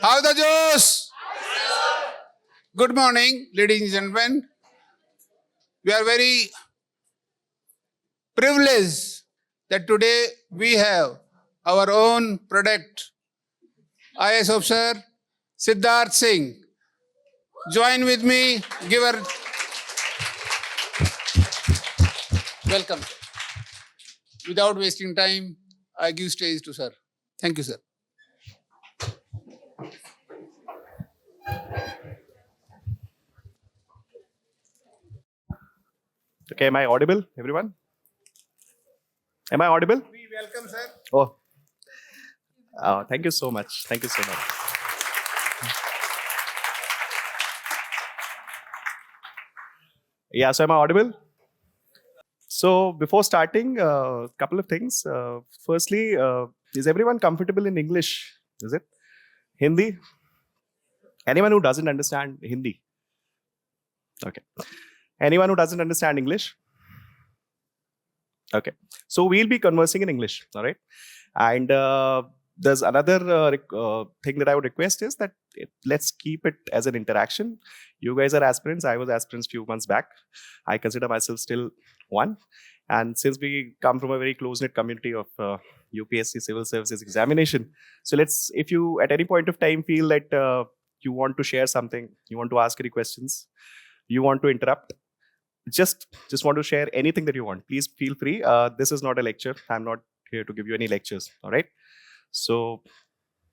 How the Joes? Good morning, ladies and gentlemen. We are very privileged that today we have our own product, IAS officer Siddharth Singh. Join with me, give her welcome. Without wasting time, I give stage to sir. Thank you, sir. Okay, am I audible, everyone? Am I audible? We welcome, sir. Oh, thank you so much. Thank you so much. Yeah, so am I audible? So before starting, a couple of things. Firstly, is everyone comfortable in English? Is it? Hindi? Anyone who doesn't understand Hindi? Okay. Anyone who doesn't understand English? Okay. So we'll be conversing in English, all right? And there's another thing that I would request is that let's keep it as an interaction. You guys are aspirants. I was aspirants few months back. I consider myself still one. And since we come from a very close-knit community of UPSC Civil Services examination, so if you at any point of time feel that you want to share something, you want to ask any questions, you want to interrupt, just want to share anything that you want, please feel free. This is not a lecture. I'm not here to give you any lectures, all right? So,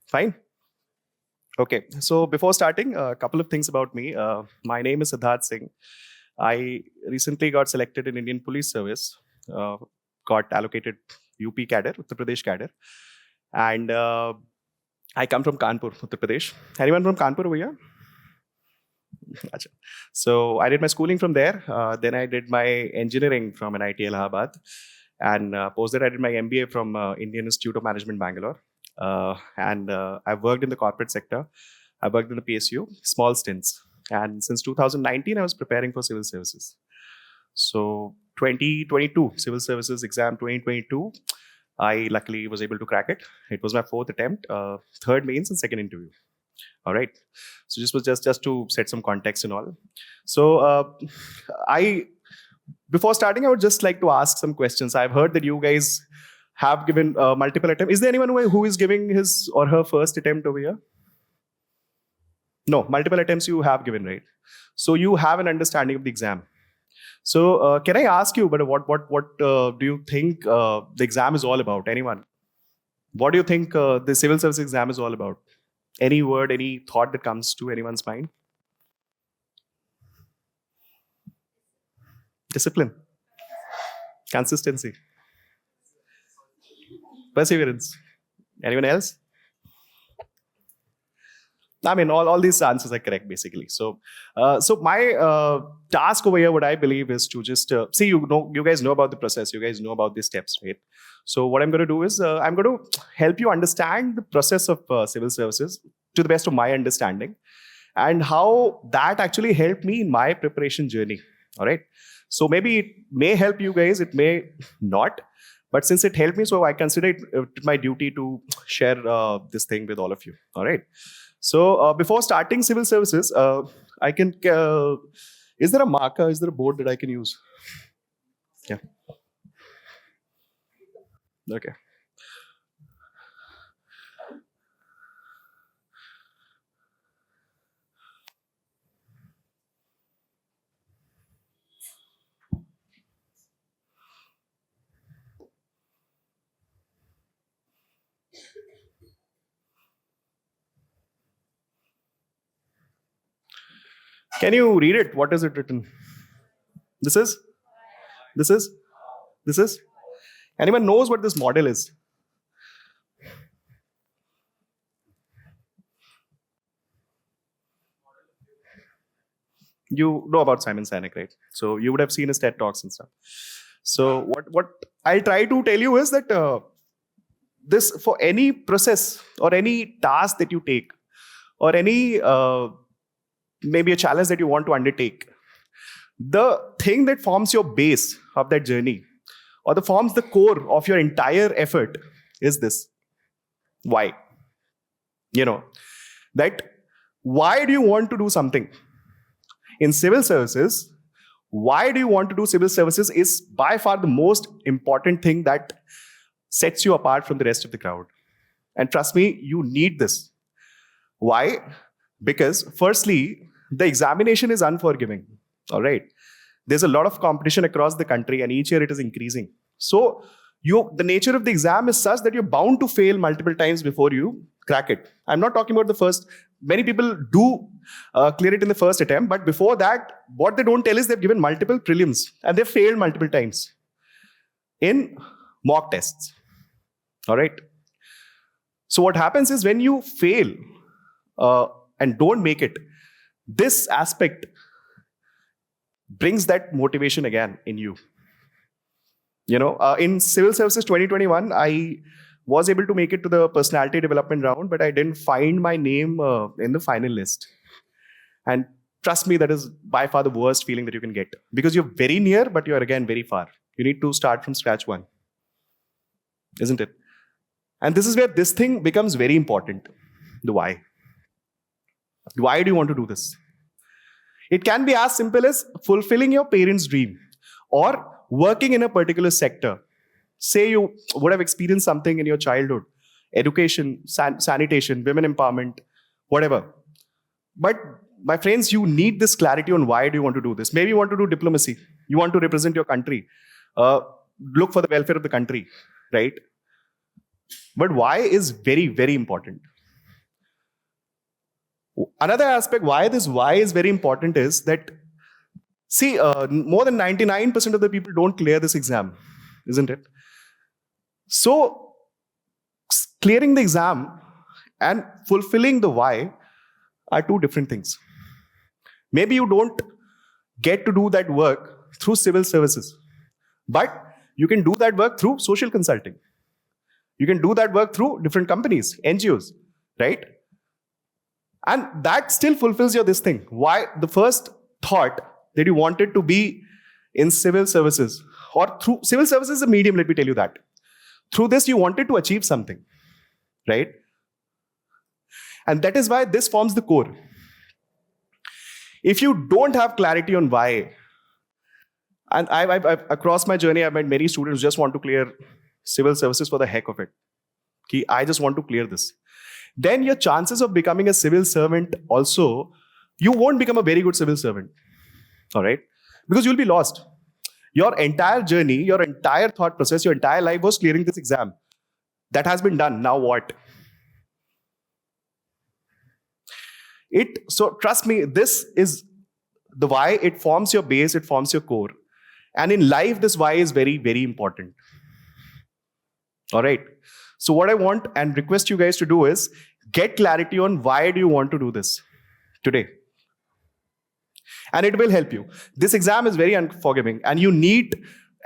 fine. Okay, so before starting, a couple of things about me. My name is Siddharth Singh. I recently got selected in Indian Police Service, got allocated UP cadre, Uttar Pradesh cadre. And I come from Kanpur, Uttar Pradesh. Anyone from Kanpur over here? So I did my schooling from there. Then I did my engineering from NIT Allahabad. And post that I did my MBA from Indian Institute of Management, Bangalore. And I've worked in the corporate sector. I worked in the PSU, small stints. And since 2019, I was preparing for civil services. So 2022, civil services exam 2022, I luckily was able to crack it. It was my fourth attempt, third mains and second interview. All right. So this was just to set some context and all. So before starting, I would just like to ask some questions. I've heard that you guys have given multiple attempts. Is there anyone who is giving his or her first attempt over here? No, multiple attempts you have given, right? So you have an understanding of the exam. So can I ask you, but what do you think the exam is all about? Anyone? What do you think the civil service exam is all about? Any word, any thought that comes to anyone's mind? Discipline, consistency, perseverance. Anyone else? I mean, all these answers are correct, basically. So, so my task over here, what I believe, is to just see. You guys know about the process. You guys know about the steps, right? So, what I'm going to do is I'm going to help you understand the process of civil services to the best of my understanding, and how that actually helped me in my preparation journey. All right. So maybe it may help you guys. It may not. But since it helped me, so I consider it my duty to share this thing with all of you. All right. So before starting civil services, I can. Is there a marker? Is there a board that I can use? Yeah. Okay. Can you read it? What is it written? This is? This is? This is? Anyone knows what this model is? You know about Simon Sinek, right? So you would have seen his TED Talks and stuff. So what I try to tell you is that this, for any process or any task that you take, or any maybe a challenge that you want to undertake, the thing that forms your base of that journey, or that forms the core of your entire effort, is this. Why? That why do you want to do something? In civil services, why do you want to do civil services is by far the most important thing that sets you apart from the rest of the crowd. And trust me, you need this. Why? Because firstly, the examination is unforgiving. All right. There's a lot of competition across the country, and each year it is increasing. So the nature of the exam is such that you're bound to fail multiple times before you crack it. I'm not talking about the first. Many people do clear it in the first attempt, but before that, what they don't tell is they've given multiple prelims and they've failed multiple times in mock tests. All right. So what happens is when you fail and don't make it, this aspect brings that motivation again in you. In Civil Services 2021, I was able to make it to the personality development round, but I didn't find my name in the final list. And trust me, that is by far the worst feeling that you can get, because you're very near, but you're again very far. You need to start from scratch one, isn't it? And this is where this thing becomes very important. The why. Why do you want to do this? It can be as simple as fulfilling your parents' dream or working in a particular sector. Say you would have experienced something in your childhood, education, sanitation, women empowerment, whatever. But my friends, you need this clarity on why do you want to do this. Maybe you want to do diplomacy. You want to represent your country. Look for the welfare of the country, right? But why is very, very important. Another aspect why this why is very important is that, see, more than 99% of the people don't clear this exam, isn't it? So, clearing the exam and fulfilling the why are two different things. Maybe you don't get to do that work through civil services, but you can do that work through social consulting. You can do that work through different companies, NGOs, right? And that still fulfills your this thing. Why? The first thought that you wanted to be in civil services, or through civil services is a medium, let me tell you that. Through this, you wanted to achieve something, right? And that is why this forms the core. If you don't have clarity on why, and I've across my journey, I've met many students who just want to clear civil services for the heck of it. I just want to clear this. Then your chances of becoming a civil servant also, you won't become a very good civil servant, all right? Because you'll be lost. Your entire journey, your entire thought process, your entire life was clearing this exam. That has been done. Now what? So trust me, this is the why. It forms your base, it forms your core. And in life, this why is very, very important. All right. So what I want and request you guys to do is get clarity on why do you want to do this today. And it will help you. This exam is very unforgiving, and you need,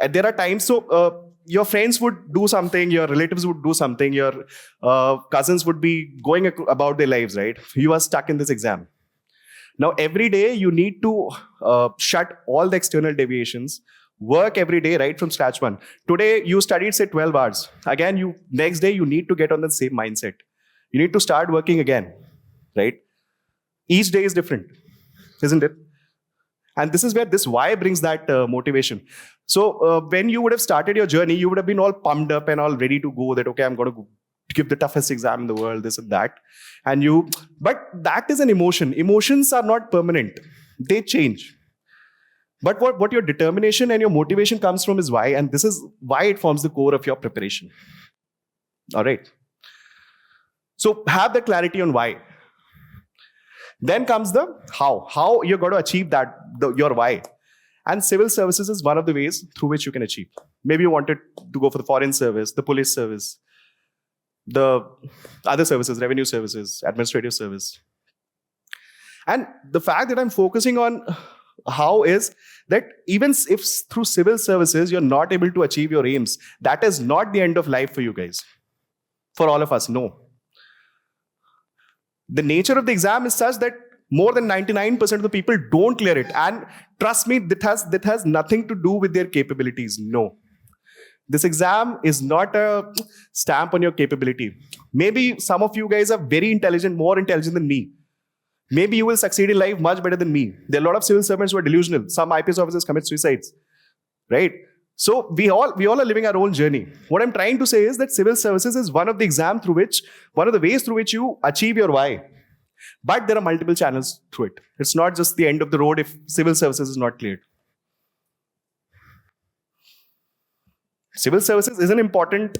there are times, so your friends would do something, your relatives would do something, your cousins would be going about their lives, right? You are stuck in this exam. Now, every day you need to shut all the external deviations, work every day right from scratch one. Today, you studied, say, 12 hours. Again, next day, you need to get on the same mindset. You need to start working again, right? Each day is different, isn't it? And this is where this why brings that motivation. So when you would have started your journey, you would have been all pumped up and all ready to go that, okay, I'm going to give the toughest exam in the world, this and that. But that is an emotion. Emotions are not permanent. They change. But what your determination and your motivation comes from is why, and this is why it forms the core of your preparation. All right. So have the clarity on why. Then comes the how. How you're going to achieve that, your why. And civil services is one of the ways through which you can achieve. Maybe you wanted to go for the foreign service, the police service, the other services, revenue services, administrative service. And the fact that I'm focusing on how is that even if through civil services you're not able to achieve your aims, that is not the end of life for you guys. For all of us, no. The nature of the exam is such that More than 99% of the people don't clear it. And trust me, that has nothing to do with their capabilities. No. This exam is not a stamp on your capability. Maybe some of you guys are very intelligent, more intelligent than me. Maybe you will succeed in life much better than me. There are a lot of civil servants who are delusional. Some IPS officers commit suicides, right? So we all are living our own journey. What I'm trying to say is that civil services is one of the ways through which you achieve your why. But there are multiple channels through it. It's not just the end of the road if civil services is not cleared. Civil services is an important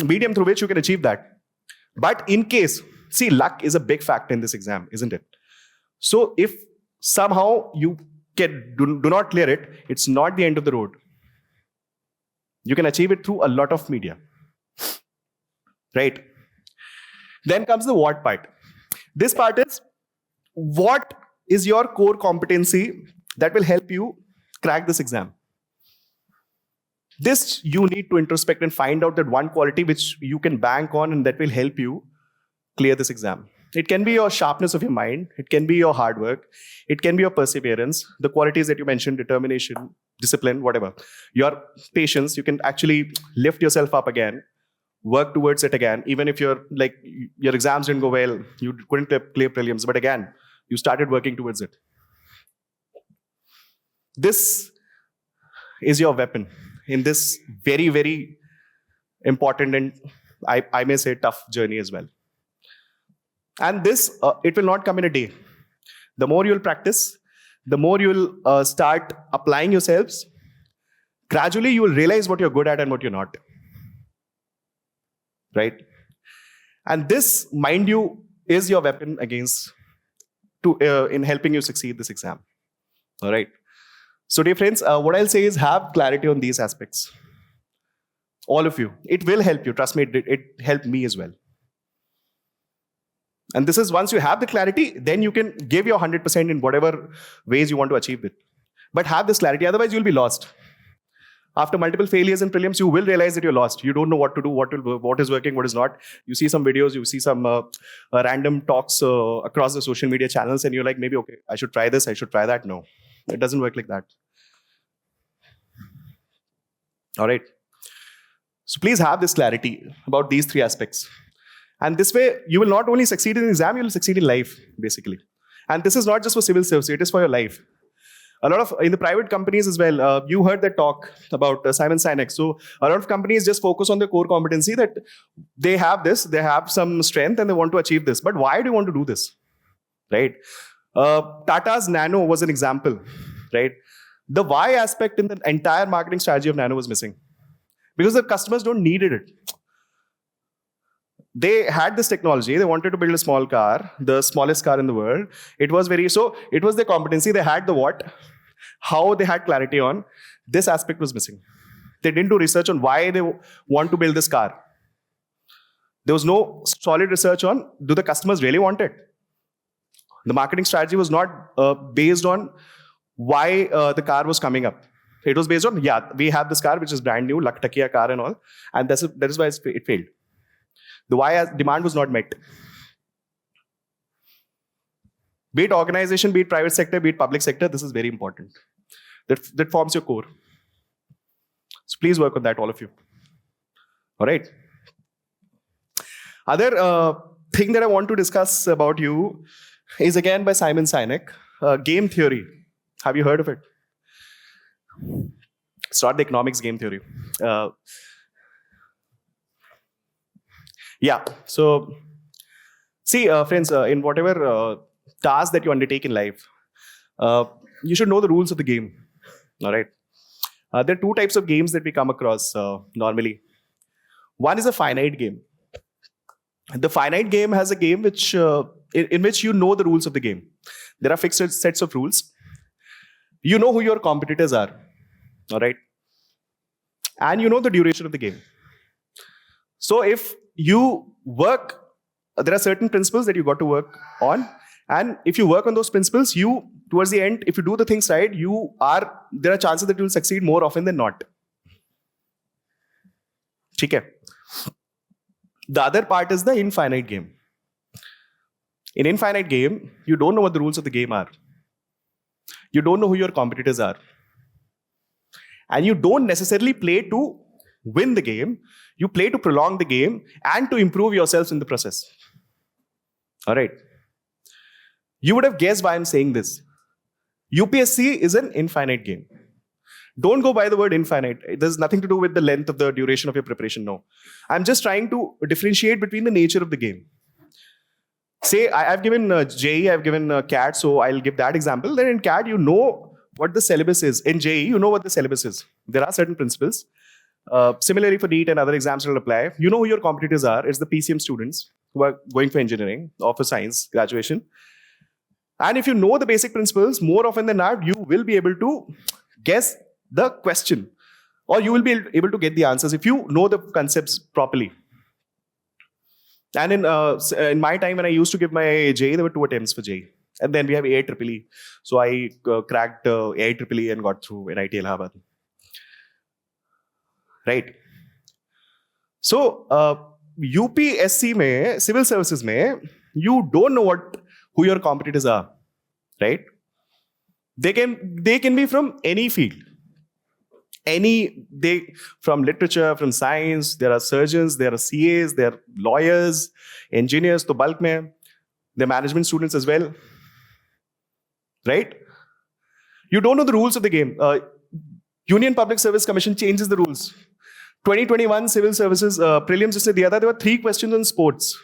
medium through which you can achieve that. But in case, see, luck is a big factor in this exam, isn't it? So if somehow you do not clear it, it's not the end of the road. You can achieve it through a lot of media. Right? Then comes the what part. This part is, what is your core competency that will help you crack this exam? This you need to introspect and find out that one quality which you can bank on and that will help you clear this exam. It can be your sharpness of your mind. It can be your hard work. It can be your perseverance. The qualities that you mentioned, determination, discipline, whatever. Your patience, you can actually lift yourself up again, work towards it again. Even if your exams didn't go well, you couldn't clear prelims, but again, you started working towards it. This is your weapon in this very, very important and I may say tough journey as well. And this, it will not come in a day. The more you'll practice, the more you'll start applying yourselves, gradually you will realize what you're good at and what you're not. Right? And this, mind you, is your weapon in helping you succeed this exam. All right. So dear friends, what I'll say is have clarity on these aspects. All of you. It will help you. Trust me, it helped me as well. And this is once you have the clarity, then you can give your 100% in whatever ways you want to achieve it. But have this clarity, otherwise you'll be lost. After multiple failures in prelims, you will realize that you're lost. You don't know what to do, what is working, what is not. You see some videos, you see some random talks across the social media channels, and you're like, maybe, okay, I should try this, I should try that. No, it doesn't work like that. All right. So please have this clarity about these three aspects. And this way, you will not only succeed in the exam, you will succeed in life, basically. And this is not just for civil service, it is for your life. A lot of, in the private companies as well, you heard that talk about Simon Sinek. So a lot of companies just focus on their core competency, that they have this, they have some strength and they want to achieve this. But why do you want to do this? Right? Tata's Nano was an example, right? The why aspect in the entire marketing strategy of Nano was missing. Because the customers don't needed it. They had this technology, they wanted to build a small car, the smallest car in the world. It was their competency, they had the what, how they had clarity on. This aspect was missing. They didn't do research on why they want to build this car. There was no solid research on, do the customers really want it? The marketing strategy was not based on why the car was coming up. It was based on, yeah, we have this car which is brand new, Laktakia car and all, and that is why it failed. The why demand was not met. Be it organization, be it private sector, be it public sector, this is very important. That forms your core. So please work on that, all of you. All right. Other thing that I want to discuss about you is again by Simon Sinek, game theory. Have you heard of it? It's not the economics game theory. Yeah, so see, friends, in whatever task that you undertake in life, you should know the rules of the game. All right. There are two types of games that we come across normally. One is a finite game. The finite game has a game which in which you know the rules of the game. There are fixed sets of rules. You know who your competitors are. All right. And you know the duration of the game. So if you work, there are certain principles that you got to work on. And if you work on those principles, towards the end, if you do the things right, there are chances that you will succeed more often than not. Okay. The other part is the infinite game. In infinite game, you don't know what the rules of the game are. You don't know who your competitors are. And you don't necessarily play to win the game. You play to prolong the game and to improve yourselves in the process. All right. You would have guessed why I'm saying this. UPSC is an infinite game. Don't go by the word infinite. There's nothing to do with the length of the duration of your preparation. No. I'm just trying to differentiate between the nature of the game. Say, I've given JEE, I've given CAT, so I'll give that example. Then in CAT, you know what the syllabus is. In JEE, you know what the syllabus is. There are certain principles. Similarly, for NEET and other exams will apply. You know who your competitors are. It's the PCM students who are going for engineering or for science graduation. And if you know the basic principles, more often than not, you will be able to guess the question, or you will be able to get the answers if you know the concepts properly. And in my time when I used to give my JEE, there were 2 attempts for JEE. And then we have IAAA. So I cracked IAAA and got through NIT Allahabad. Right. So UPSC mein, civil services mein, you don't know who your competitors are. Right. They can be from any field. From literature, from science, there are surgeons, there are CAs, there are lawyers, engineers, to bulk mein. There are management students as well. Right? You don't know the rules of the game. Union Public Service Commission changes the rules. 2021 civil services prelims jisne diya tha, there were 3 questions on sports.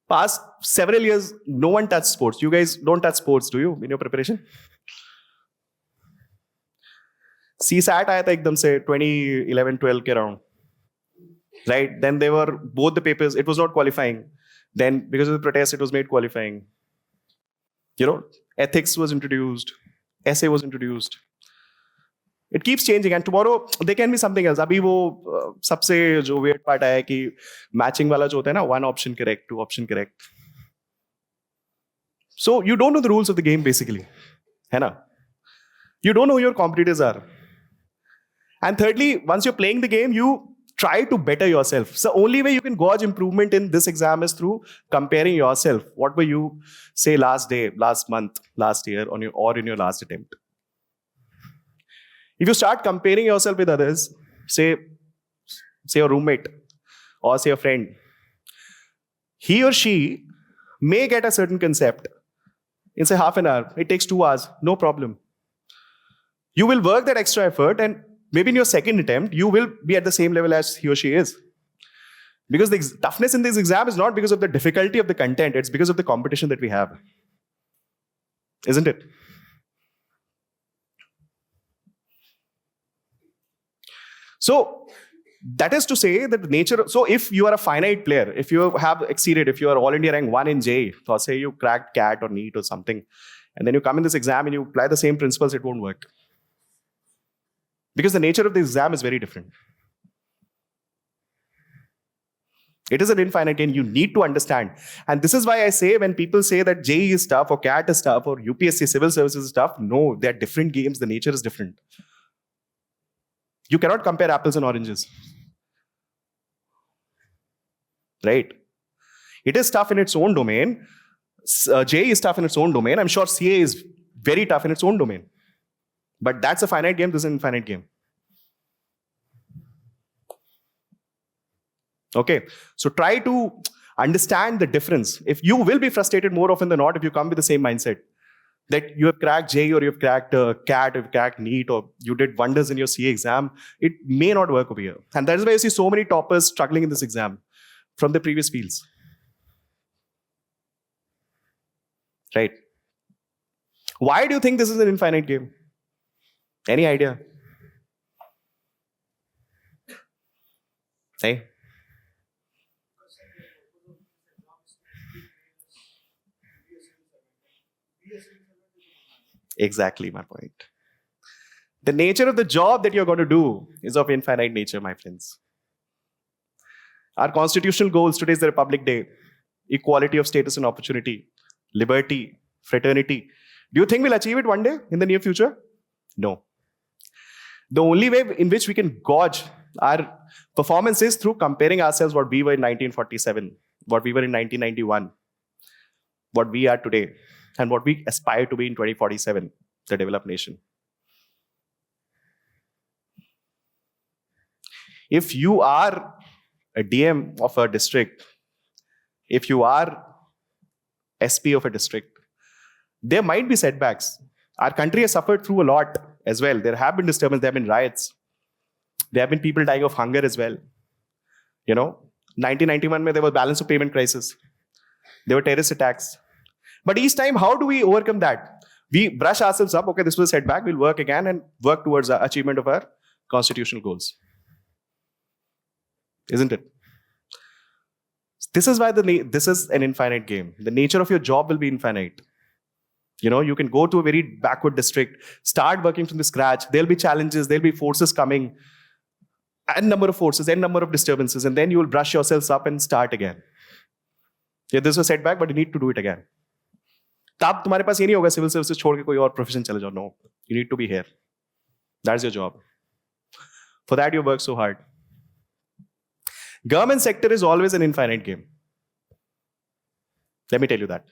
Past several years, no one touched sports. You guys don't touch sports, do you, in your preparation? CSAT आया था एकदम से 2011-12 के around, right? Then they were both the papers. It was not qualifying. Then because of the protest, it was made qualifying. You know, ethics was introduced, essay was introduced. It keeps changing, and tomorrow there can be something else. अभी वो सबसे जो weird part आया कि matching वाला जो होता है ना, 1 option correct, 2 option correct. So you don't know the rules of the game basically, है ना? You don't know who your competitors are. And thirdly, once you're playing the game, you try to better yourself. So the only way you can gauge improvement in this exam is through comparing yourself. What were you, say, last day, last month, last year, or in your last attempt? If you start comparing yourself with others, say your roommate or say a friend, he or she may get a certain concept in say half an hour. It takes 2 hours, no problem. You will work that extra effort, and maybe in your second attempt, you will be at the same level as he or she is. Because the toughness in this exam is not because of the difficulty of the content, it's because of the competition that we have. Isn't it? So, that is to say that the nature, so if you are a finite player, if you have exceeded, if you are all India rank 1 in JEE, so say you cracked CAT or NEET or something, and then you come in this exam and you apply the same principles, it won't work. Because the nature of the exam is very different. It is an infinite game. You need to understand. And this is why I say when people say that JEE is tough or CAT is tough or UPSC civil services is tough, no, they're different games. The nature is different. You cannot compare apples and oranges. Right? It is tough in its own domain. JEE is tough in its own domain. I'm sure CA is very tough in its own domain. But that's a finite game, this is an infinite game. Okay, so try to understand the difference. If you will be frustrated more often than not if you come with the same mindset that you have cracked JEE or you have cracked CAT, or you've cracked NEET, or you did wonders in your CA exam, it may not work over here. And that is why you see so many toppers struggling in this exam from the previous fields. Right? Why do you think this is an infinite game? Any idea? Hey? Exactly my point. The nature of the job that you're going to do is of infinite nature, my friends. Our constitutional goals, today is the Republic Day, equality of status and opportunity, liberty, fraternity. Do you think we'll achieve it one day in the near future? No. The only way in which we can gauge our performance is through comparing ourselves what we were in 1947, what we were in 1991. what we are today and what we aspire to be in 2047, the developed nation. If you are a DM of a district, if you are SP of a district, there might be setbacks. Our country has suffered through a lot as well. There have been disturbances, there have been riots. There have been people dying of hunger as well. 1991, there was balance of payment crisis. There were terrorist attacks. But each time, how do we overcome that? We brush ourselves up. Okay, this was a setback. We'll work again and work towards the achievement of our constitutional goals. Isn't it? This is why this is an infinite game. The nature of your job will be infinite. You can go to a very backward district, start working from the scratch. There'll be challenges, there'll be forces coming, and number of forces, and number of disturbances, and then you will brush yourselves up and start again. Yeah, this was a setback, but you need to do it again. तब तुम्हारे पास ये नहीं होगा civil services छोड़ के कोई और profession चले जाओ. No, you need to be here. That's your job. For that you work so hard. Government sector is always an infinite game. Let me tell you that.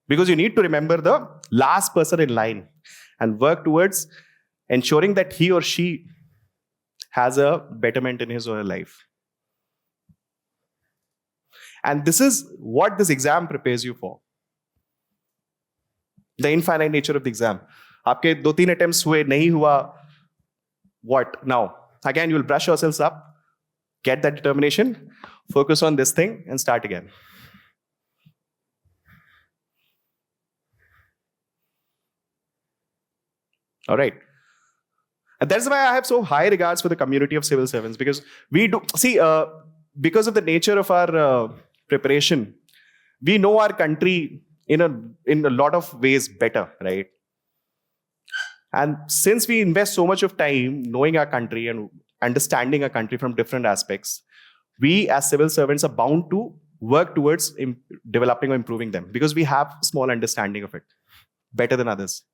Because you need to remember the last person in line and work towards ensuring that he or she has a betterment in his or her life. And this is what this exam prepares you for. The infinite nature of the exam. आपके 2-3 attempts हुए, नहीं हुआ. What now? Again, you will brush yourselves up, get that determination, focus on this thing, and start again. All right. And that's why I have so high regards for the community of civil servants, because we do see, because of the nature of our preparation, we know our country in a lot of ways better, right? And since we invest so much of time knowing our country and understanding our country from different aspects, we as civil servants are bound to work towards developing or improving them, because we have small understanding of it better than others.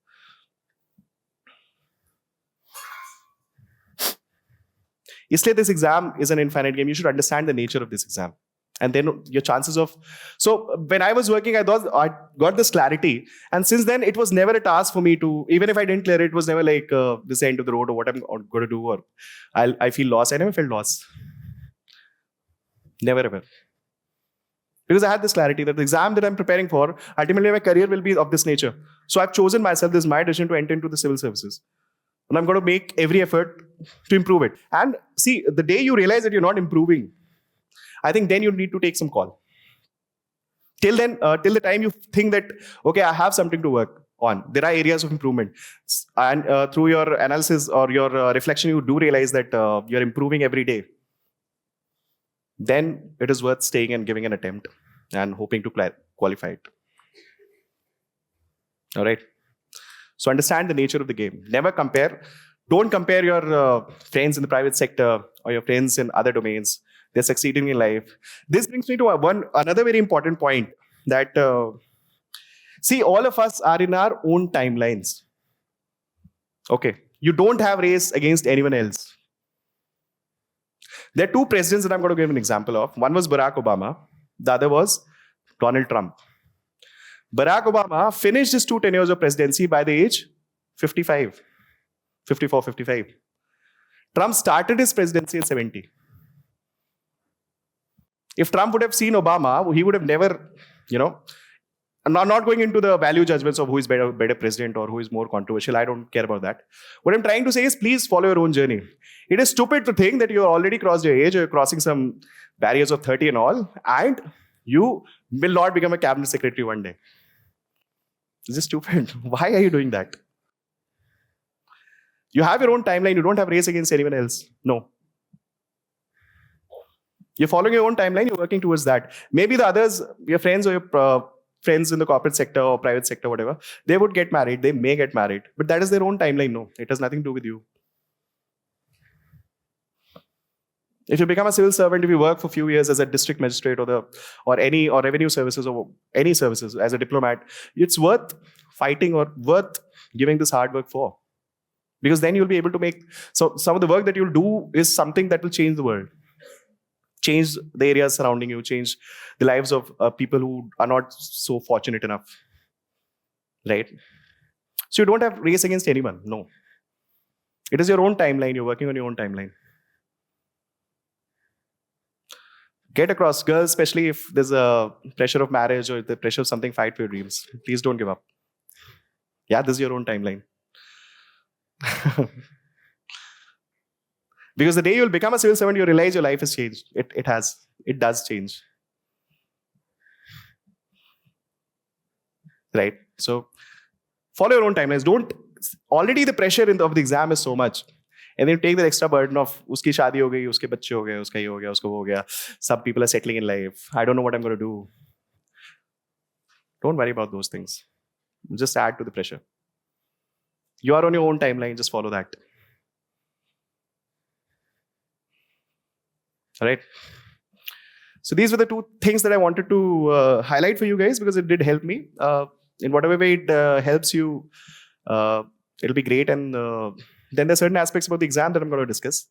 Isliye this exam is an infinite game. You should understand the nature of this exam. And then your chances of... So when I was working, I got this clarity. And since then, it was never a task for me to... Even if I didn't clear it, it was never like this end of the road or what I'm going to do, or I feel lost. I never felt lost. Never ever. Because I had this clarity that the exam that I'm preparing for, ultimately my career will be of this nature. So I've chosen myself, this is my decision to enter into the civil services. And I'm going to make every effort to improve it. And see, the day you realize that you're not improving, I think then you need to take some call. Till then, till the time you think that, okay, I have something to work on. There are areas of improvement. And through your analysis or your reflection, you do realize that you're improving every day. Then it is worth staying and giving an attempt and hoping to qualify it. All right. So understand the nature of the game. Never compare. Don't compare your friends in the private sector or your friends in other domains. They're succeeding in life. This brings me to another very important point that, see, all of us are in our own timelines. Okay. You don't have race against anyone else. There are two presidents that I'm going to give an example of. One was Barack Obama. The other was Donald Trump. Barack Obama finished his 2 tenures of presidency by the age 55. 54, 55. Trump started his presidency at 70. If Trump would have seen Obama, he would have never, I'm not going into the value judgments of who is better president or who is more controversial. I don't care about that. What I'm trying to say is, please follow your own journey. It is stupid to think that you already crossed your age, or you're crossing some barriers of 30 and all, and you will not become a cabinet secretary one day. This is stupid. Why are you doing that? You have your own timeline. You don't have race against anyone else. No. You're following your own timeline. You're working towards that. Maybe the others, your friends or your friends in the corporate sector or private sector, whatever, they would get married. They may get married. But that is their own timeline. No, it has nothing to do with you. If you become a civil servant, if you work for a few years as a district magistrate or revenue services or any services as a diplomat, it's worth fighting or worth giving this hard work for. Because then you'll be able to make, so some of the work that you'll do is something that will change the world. change the areas surrounding you, change the lives of people who are not so fortunate enough, right? So you don't have race against anyone, no. It is your own timeline, you're working on your own timeline. Get across, girls, especially if there's a pressure of marriage or the pressure of something, fight for your dreams. Please don't give up. Yeah, this is your own timeline. Because the day you'll become a civil servant, you realize your life has changed. It does change. Right? So follow your own timelines. Already the pressure of the exam is so much. And then you take the extra burden of uski shaadi ho gayi, uske bacche ho gaye, uska ye ho gaya, usko ho gaya. Some people are settling in life. I don't know what I'm going to do. Don't worry about those things. Just add to the pressure. You are on your own timeline, just follow that. All right. So these were the two things that I wanted to highlight for you guys because it did help me. In whatever way it helps you, it'll be great. And then there's certain aspects about the exam that I'm going to discuss.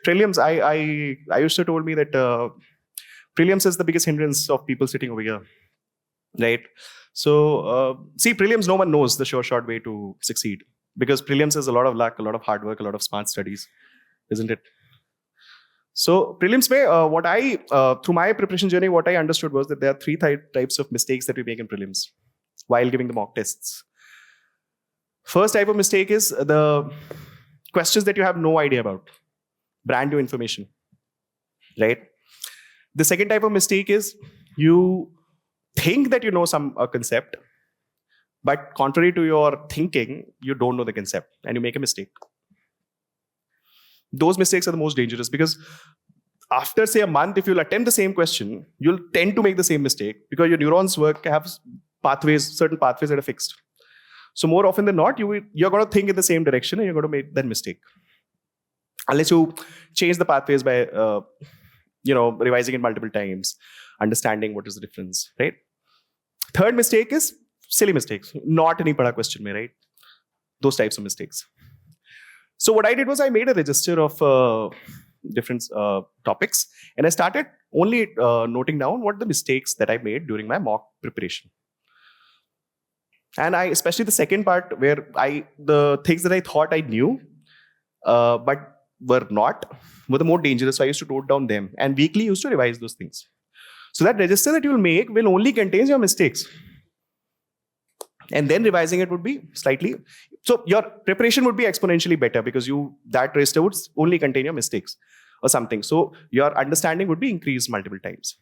Prelims, I used to told me that prelims is the biggest hindrance of people sitting over here, right? So see, prelims, no one knows the sure short way to succeed because prelims is a lot of luck, a lot of hard work, a lot of smart studies, isn't it? So prelims mein, what I, through my preparation journey, what I understood was that there are three types of mistakes that we make in prelims while giving the mock tests. First type of mistake is the questions that you have no idea about, brand new information, right? The second type of mistake is you think that you know some concept, but contrary to your thinking, you don't know the concept and you make a mistake. Those mistakes are the most dangerous because after say a month, if you'll attempt the same question, you'll tend to make the same mistake because your neurons have certain pathways that are fixed. So more often than not, you're going to think in the same direction and you're going to make that mistake. Unless you change the pathways by revising it multiple times, understanding what is the difference, right? Third mistake is silly mistakes. Not any pada question mein, right? Those types of mistakes. So what I did was I made a register of different topics and I started only noting down what the mistakes that I made during my mock preparation. And especially the second part where the things that I thought I knew but were not, were the more dangerous. So I used to note down them and weekly used to revise those things. So that register that you will make will only contain your mistakes. And then revising it would be slightly, so your preparation would be exponentially better because that register would only contain your mistakes or something. So your understanding would be increased multiple times.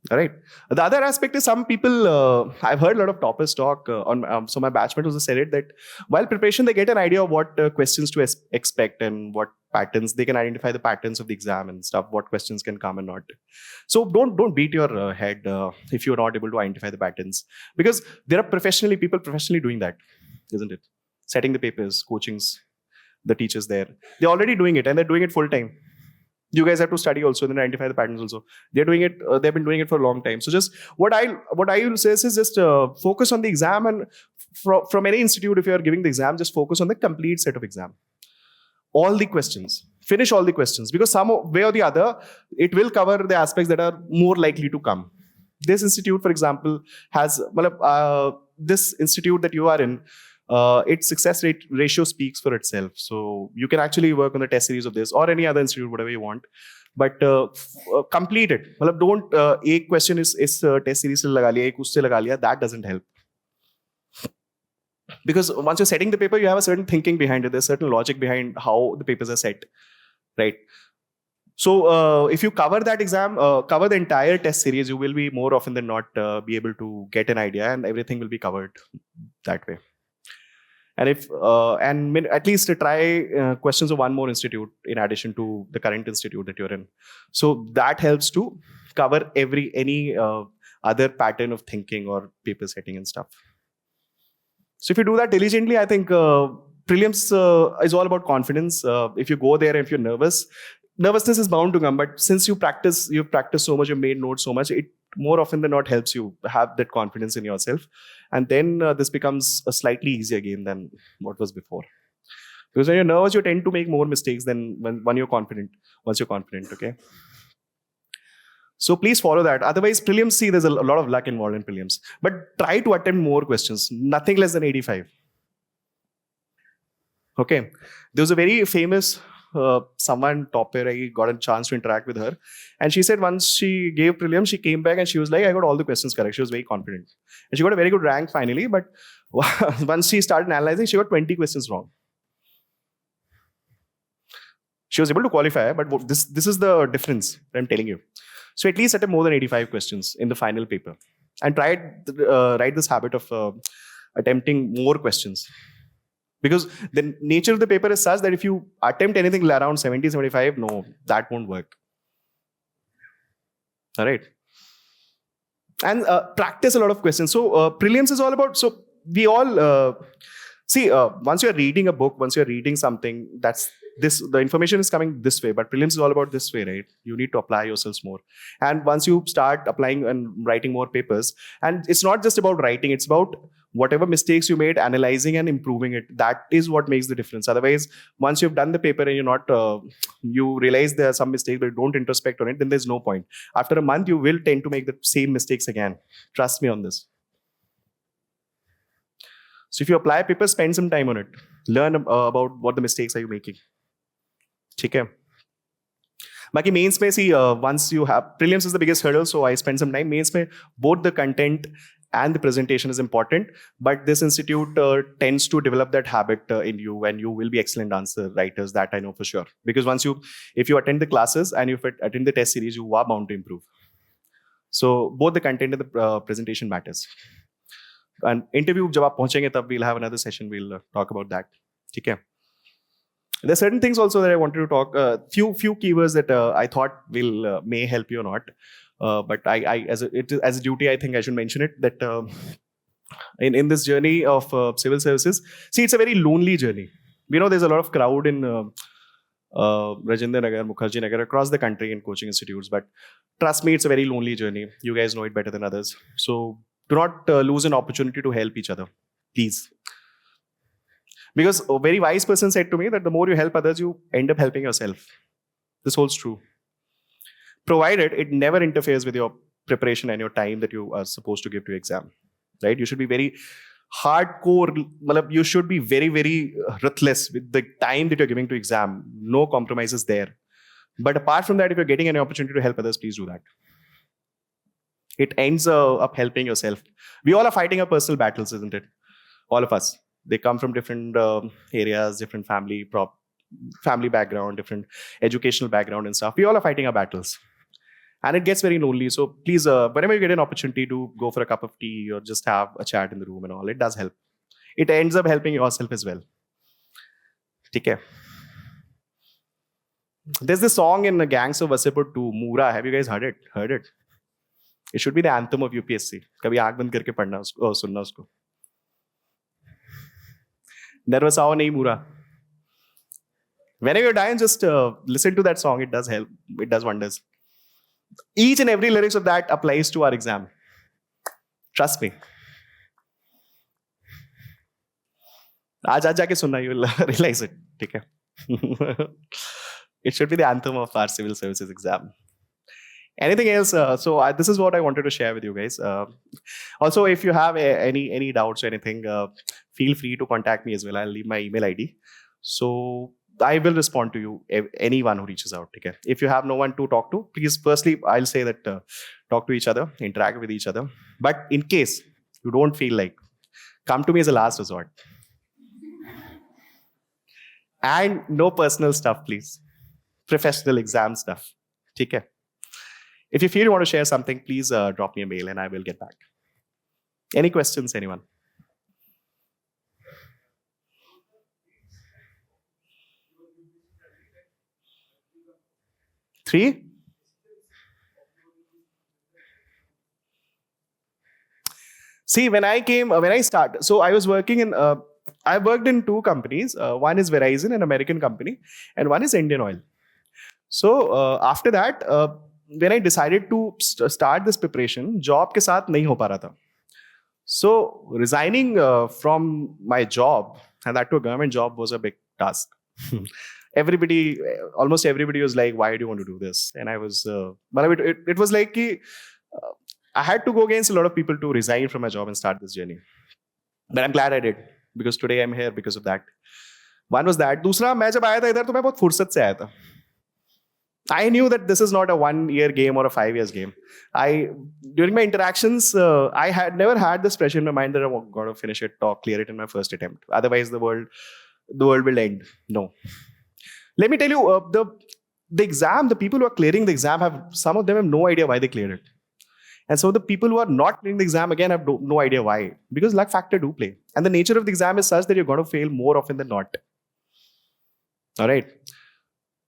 All right. The other aspect is some people, I've heard a lot of toppers talk so my batchmate also said it that while preparation, they get an idea of what questions to expect and what patterns, they can identify the patterns of the exam and stuff, what questions can come and not. So don't beat your head if you're not able to identify the patterns because there are people professionally doing that, isn't it? Setting the papers, coachings, the teachers there. They're already doing it and they're doing it full time. You guys have to study also and then identify the patterns also. They're doing it. They've been doing it for a long time. So just what I will say is just focus on the exam and from any institute, if you are giving the exam, just focus on the complete set of exam. All the questions. Finish all the questions because some way or the other, it will cover the aspects that are more likely to come. This institute, for example, has this institute that you are in, its success rate ratio speaks for itself. So you can actually work on the test series of this or any other institute, whatever you want. But complete it. Don't एक question is test series से लगा लिया, एक उससे लगा लिया. That doesn't help. Because once you're setting the paper, you have a certain thinking behind it. There's certain logic behind how the papers are set, right? So if you cover that exam, cover the entire test series, you will be more often than not be able to get an idea and everything will be covered that way. And if at least try questions of one more institute in addition to the current institute that you're in. So that helps to cover any other pattern of thinking or paper setting and stuff. So if you do that diligently, I think prelims is all about confidence. If you go there and if you're nervous, nervousness is bound to come. But since you've practiced so much, you've made notes so much, it more often than not helps you have that confidence in yourself. And then this becomes a slightly easier game than what was before. Because when you're nervous, you tend to make more mistakes than when you're confident. Once you're confident, okay? So please follow that. Otherwise, prelims, see, there's a lot of luck involved in prelims. But try to attempt more questions. Nothing less than 85. Okay. There was a very famous someone topper. I got a chance to interact with her. And she said once she gave prelims, she came back and she was like, I got all the questions correct. She was very confident. And she got a very good rank finally. But once she started analyzing, she got 20 questions wrong. She was able to qualify, but this is the difference that I'm telling you. So at least attempt more than 85 questions in the final paper. And try write this habit of attempting more questions. Because the nature of the paper is such that if you attempt anything around 70, 75, no, that won't work. All right. And practice a lot of questions. So prelims is all about, so we all, once you're reading a book, once you're reading something, the information is coming this way, but prelims is all about this way, right? You need to apply yourselves more. And once you start applying and writing more papers, and it's not just about writing, it's about whatever mistakes you made, analyzing and improving it. That is what makes the difference. Otherwise, once you've done the paper and you're not, you realize there are some mistakes, but you don't introspect on it, then there's no point. After a month, you will tend to make the same mistakes again. Trust me on this. So if you apply paper, spend some time on it. Learn about what the mistakes are you making. Okay. Baki mains mein, see, once you have, prelims is the biggest hurdle, so I spend some time. Mains mein, both the content and the presentation is important, but this institute tends to develop that habit in you, and you will be excellent answer writers, that I know for sure. Because if you attend the classes and if you attend the test series, you are bound to improve. So both the content and the presentation matters. And interview, jab aap pahunchenge, tab we'll have another session, we'll talk about that. Okay. There are certain things also that I wanted to talk, few keywords that I thought may help you or not. But as a duty, I think I should mention it, that in this journey of civil services, see, it's a very lonely journey. We know there's a lot of crowd in Rajendra Nagar, Mukherjee Nagar, across the country in coaching institutes. But trust me, it's a very lonely journey. You guys know it better than others. So do not lose an opportunity to help each other, please. Because a very wise person said to me that the more you help others, you end up helping yourself. This holds true. Provided it never interferes with your preparation and your time that you are supposed to give to exam. Right? You should be very hardcore. You should be very, very ruthless with the time that you're giving to exam. No compromises there. But apart from that, if you're getting any opportunity to help others, please do that. It ends up helping yourself. We all are fighting our personal battles, isn't it? All of us. They come from different areas, different family background, different educational background and stuff. We all are fighting our battles. And it gets very lonely. So please, whenever you get an opportunity to go for a cup of tea or just have a chat in the room and all, it does help. It ends up helping yourself as well. Okay. There's this song in the Gangs of Wasseypur 2, Moora. Have you guys heard it? It should be the anthem of UPSC. Kabhi aankh band karke padhna usko, sunna usko. Nervous aao nahi Moora. Whenever you're dying, just listen to that song. It does help. It does wonders. Each and every lyrics of that applies to our exam. Trust me. Aaj jaake sunna, you will realize it. Okay. It should be the anthem of our civil services exam. Anything else? This is what I wanted to share with you guys. Also, if you have any doubts or anything, feel free to contact me as well. I'll leave my email ID. So I will respond to you, anyone who reaches out. Okay? If you have no one to talk to, please, firstly, I'll say that talk to each other, interact with each other. But in case you don't feel like, come to me as a last resort. And no personal stuff, please. Professional exam stuff. Okay? If you feel you want to share something, please drop me a mail and I will get back. Any questions, anyone? Three? See, when I started, so I was working in, I worked in two companies. One is Verizon, an American company, and one is Indian Oil. So after that, when I decided to start this preparation, job के साथ नहीं हो पा रहा था. So resigning from my job, and that to a government job, was a big task. Almost everybody was like, why do you want to do this? And I was, but it was like, I had to go against a lot of people to resign from my job and start this journey. But I'm glad I did, because today I'm here because of that. One was that. दूसरा, मैं जब आया था इधर तो मैं बहुत फुर्सत से आया था. I knew that this is not a 1-year game or a 5 years game. During my interactions, I had never had this pressure in my mind that I'm going to finish it or clear it in my first attempt. Otherwise, the world will end. No. Let me tell you, the exam, the people who are clearing the exam some of them have no idea why they cleared it. And so the people who are not clearing the exam again have no idea why. Because luck factor do play. And the nature of the exam is such that you're going to fail more often than not. All right.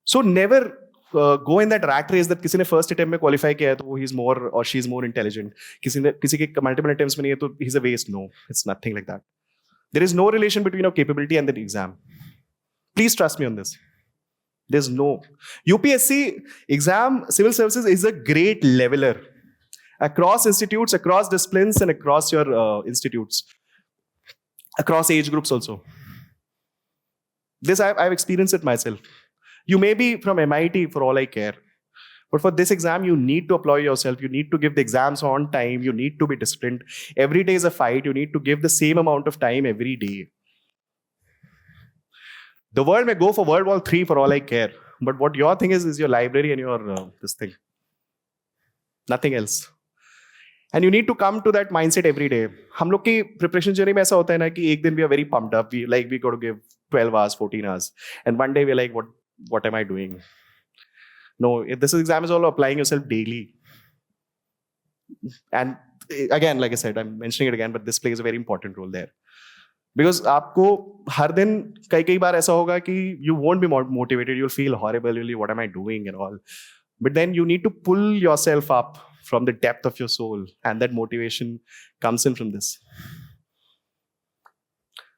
So never go in that rat race that किसी ने first attempt में qualify किया है तो he's more or she's more intelligent. किसी के multiple attempts में नहीं है तो he's a waste. No, it's nothing like that. There is no relation between your capability and the exam. Please trust me on this. There's no. UPSC exam, civil services is a great leveler across institutes, across disciplines, and across your institutes, across age groups also. This I've experienced it myself. You may be from MIT for all I care. But for this exam, you need to apply yourself. You need to give the exams on time. You need to be disciplined. Every day is a fight. You need to give the same amount of time every day. The world may go for World War III for all I care. But what your thing is your library and your this thing. Nothing else. And you need to come to that mindset every day. हम लोग की preparation journey में ऐसा होता है ना कि एक दिन we are very pumped up. We got to give 12 hours, 14 hours. And one day we're like, what am I doing? No, this exam is all applying yourself daily. And again, like I said, I'm mentioning it again, but this plays a very important role there. Because आपको हर दिन कई बार ऐसा होगा कि you won't be motivated, you'll feel horrible, you'll be, what am I doing and all. But then you need to pull yourself up from the depth of your soul, and that motivation comes in from this.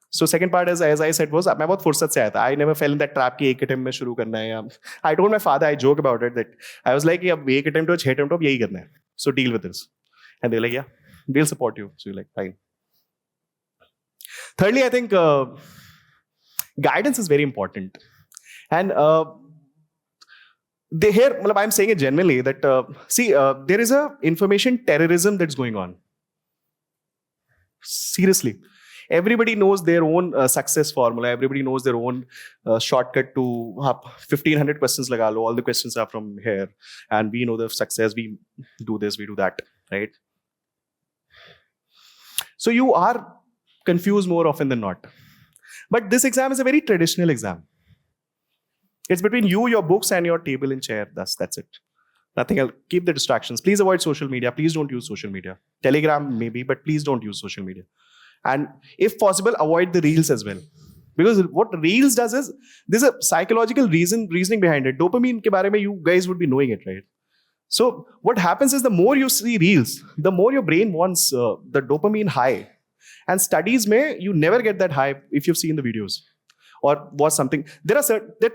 So second part is, as I said, was मैं बहुत फुर्सत से आया था. I never fell in that trap कि एक attempt में शुरू करना है. I told my father, I joke about it, that I was like, अब एक attempt हो 6 attempt हो यही करना है. So deal with this. And they're like, yeah, we'll support you. So you're like, fine. Thirdly, I think guidance is very important. And I'm saying it generally that, there is a information terrorism that's going on. Seriously. Everybody knows their own success formula. Everybody knows their own shortcut to 1,500 questions laga lo. All the questions are from here. And we know the success. We do this, we do that. Right? So you are confused more often than not. But this exam is a very traditional exam. It's between you, your books, and your table and chair. That's it. Nothing else. Keep the distractions. Please avoid social media. Please don't use social media. Telegram maybe, but please don't use social media. And if possible, avoid the reels as well. Because what reels does is, there's a psychological reasoning behind it. Dopamine ke bare mein you guys would be knowing it, right? So what happens is, the more you see reels, the more your brain wants the dopamine high. And studies mein, you never get that high if you've seen the videos or watch something. There are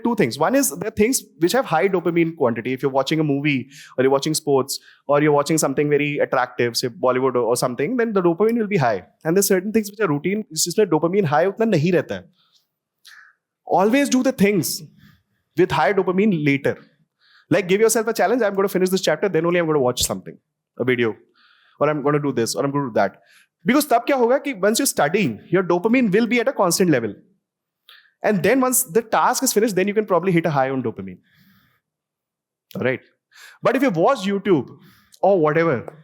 two things. One is, there are things which have high dopamine quantity. If you're watching a movie, or you're watching sports, or you're watching something very attractive, say Bollywood or something, then the dopamine will be high. And there's certain things which are routine, जिसमें dopamine high उतना नहीं रहता है. Always do the things with high dopamine later. Like, give yourself a challenge. I'm going to finish this chapter, then only I'm going to watch something, a video, or I'm going to do this, or I'm going to do that. Because तब क्या होगा कि once you're studying, your dopamine will be at a constant level. And then once the task is finished, then you can probably hit a high on dopamine. All right. But if you watch YouTube or whatever,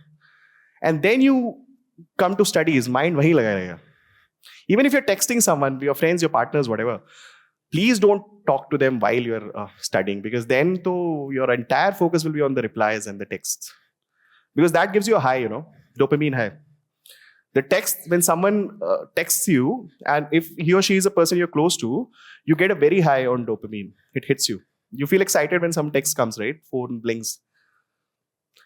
and then you come to studies, mind wahi laga rahega. Even if you're texting someone, your friends, your partners, whatever, please don't talk to them while you're studying, because then your entire focus will be on the replies and the texts. Because that gives you a high, dopamine high. The text, when someone texts you, and if he or she is a person you're close to, you get a very high on dopamine. It hits you. You feel excited when some text comes, right? Phone blinks.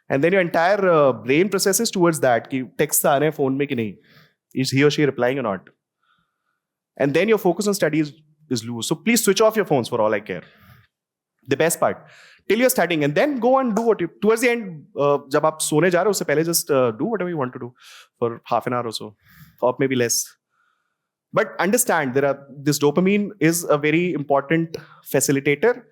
And then your entire brain processes towards that. Ki text aa rahe phone mein ki nahi. Is he or she replying or not? And then your focus on studies is loose. So please switch off your phones for all I care. The best part. Till you're studying, and then go and do what you, towards the end, जब आप सोने जा रहे हो उससे पहले just do whatever you want to do for half an hour or so, or maybe less. But understand, this dopamine is a very important facilitator,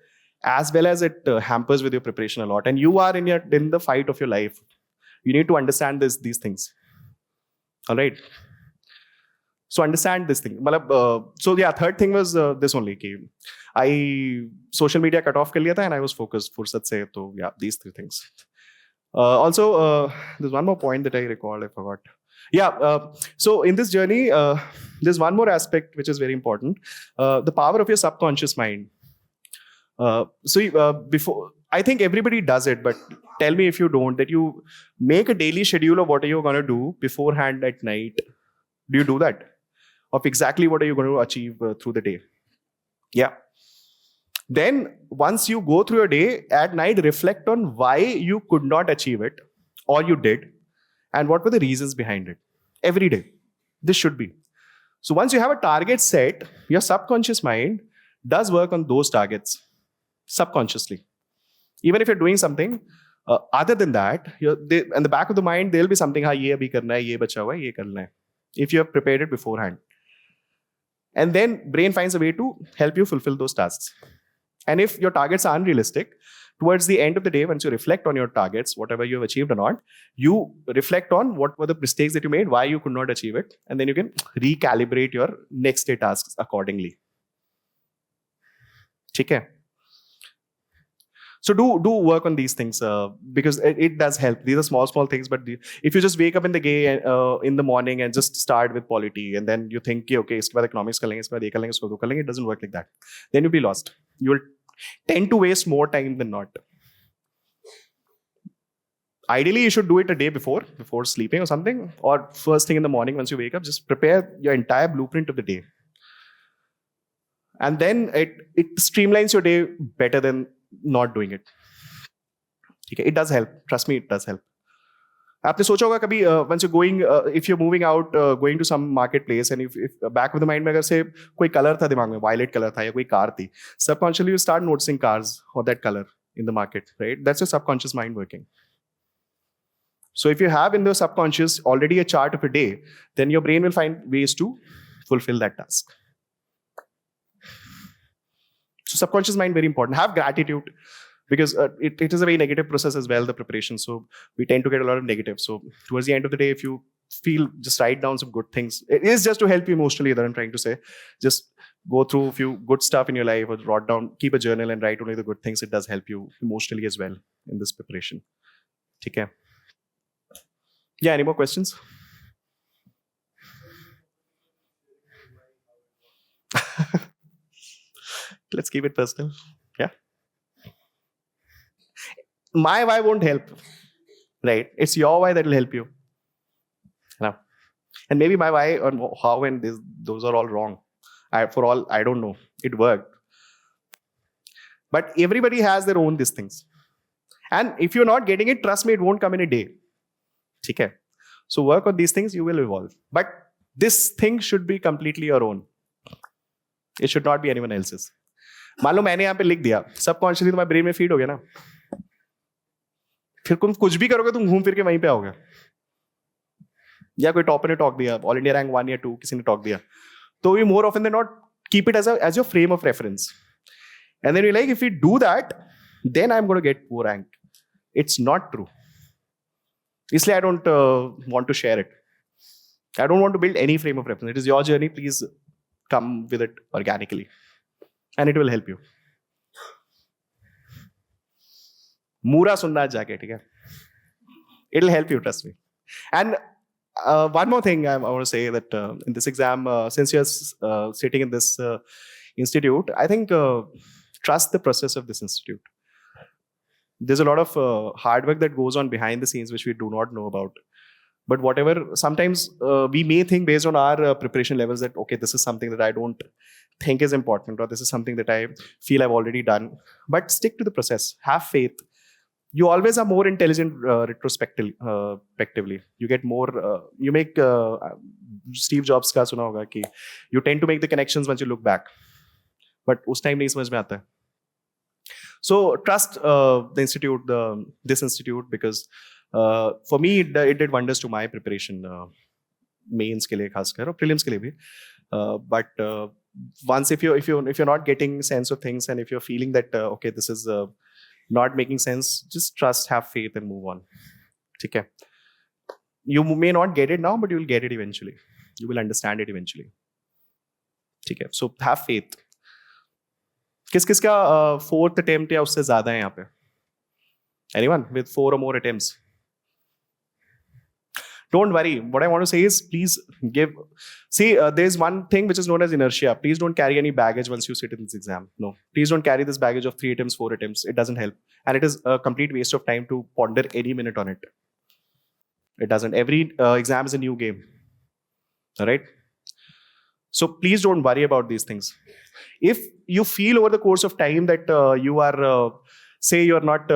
as well as it hampers with your preparation a lot. And you are in the fight of your life. You need to understand these things. All right. So understand this thing. So yeah, third thing was this only. Ki I social media cut off kar liya tha and I was focused fursat se. So yeah, these three things. Also, there's one more point that I recalled. I forgot. Yeah. So in this journey, there's one more aspect which is very important. The power of your subconscious mind. Before, I think everybody does it, but tell me if you don't, that you make a daily schedule of what are you going to do beforehand at night. Do you do that? Of exactly what are you going to achieve through the day? Yeah. Then once you go through your day, at night, reflect on why you could not achieve it or you did and what were the reasons behind it. Every day. This should be. So once you have a target set, your subconscious mind does work on those targets subconsciously. Even if you're doing something, other than that, in the back of the mind, there'll be something, ye abhi karna hai, ye bacha hua hai, ye karna hai. If you have prepared it beforehand. And then brain finds a way to help you fulfill those tasks. And if your targets are unrealistic, towards the end of the day, once you reflect on your targets, whatever you have achieved or not, you reflect on what were the mistakes that you made, why you could not achieve it, and then you can recalibrate your next day tasks accordingly. Okay? So do work on these things because it does help. These are small things, but if you just wake up in the morning and just start with polity, and then you think, okay, iske baad economics kar lenge, iske baad ye kar lenge, isko do kar lenge, it doesn't work like that. Then you'll be lost. You will tend to waste more time than not. Ideally, you should do it a day before sleeping or something, or first thing in the morning once you wake up. Just prepare your entire blueprint of the day, and then it streamlines your day better than not doing it. Okay, it does help. Trust me, it does help. आपने सोचा होगा कभी once you're going, if you're moving out, going to some marketplace, and if back of the mind में अगर से कोई color था दिमाग में, violet color था या कोई car थी, subconsciously you start noticing cars or that color in the market, right? That's your subconscious mind working. So if you have in the subconscious already a chart of a day, then your brain will find ways to fulfill that task. So subconscious mind, very important. Have gratitude, because it is a very negative process as well, the preparation. So we tend to get a lot of negative. So towards the end of the day, if you feel, just write down some good things. It is just to help you emotionally, that I'm trying to say. Just go through a few good stuff in your life, or write down, keep a journal and write only the good things. It does help you emotionally as well in this preparation. Okay. Yeah, any more questions? Let's keep it personal. Yeah. My why won't help, right? It's your why that will help you. Now, and maybe my why or how and those are all wrong. I don't know. It worked. But everybody has their own these things. And if you're not getting it, trust me, it won't come in a day. Okay. So work on these things, you will evolve. But this thing should be completely your own. It should not be anyone else's. मान लो मैंने यहाँ पे लिख दिया, subconsciously तुम्हारे brain में feed हो गया ना, फिर तुम कुछ भी करोगे तुम घूम फिर के वहीं पे आओगे. या कोई टॉपर ने टॉक दिया, ऑल इंडिया रैंक 1 या 2 किसी ने टॉक दिया, तो we more often then not keep it as your frame of reference, and then you like if you do that then I am gonna get वो rank. It's not true. इसलिए I don't want to share it. I don't want to build any frame of reference. It is your journey. Please come with it organically and it will help you. Mura sunna jaake, ठीक है? It'll help you, trust me. And one more thing I want to say, that in this exam, since you're sitting in this institute, I think trust the process of this institute. There's a lot of hard work that goes on behind the scenes which we do not know about. But whatever, sometimes we may think based on our preparation levels that, okay, this is something that I don't think is important, or this is something that I feel I've already done. But stick to the process. Have faith. You always are more intelligent retrospectively. You get more, you make, Steve Jobs का सुना होगा कि you tend to make the connections once you look back. But उस time नहीं समझ में आता है. So trust the institute, this institute, because for me it did wonders to my preparation, mains के लिए खासकर और prelims के लिए भी. But once if you're not getting sense of things, and if you're feeling that okay, this is not making sense, just trust, have faith, and move on. Okay. You may not get it now, but you will get it eventually. You will understand it eventually. ठीक है, so have faith. किस किस का fourth attempt या उससे ज्यादा है यहाँ पे? Anyone with 4 or more attempts? Don't worry. What I want to say is, please give. See, there's one thing which is known as inertia. Please don't carry any baggage once you sit in this exam. No, please don't carry this baggage of 3 attempts, 4 attempts. It doesn't help, and it is a complete waste of time to ponder any minute on it. It doesn't. Every exam is a new game. All right. So please don't worry about these things. If you feel over the course of time that you are, say, you're not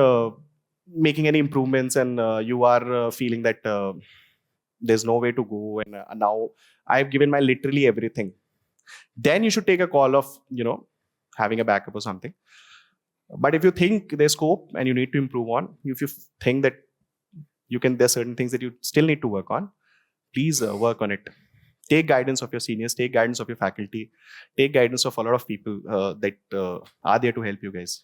making any improvements, and you are feeling that there's no way to go, and now I've given my literally everything, then you should take a call of having a backup or something. But if you think there's scope and you need to improve on, if you think that there's certain things that you still need to work on, please work on it. Take guidance of your seniors, take guidance of your faculty, take guidance of a lot of people that are there to help you guys,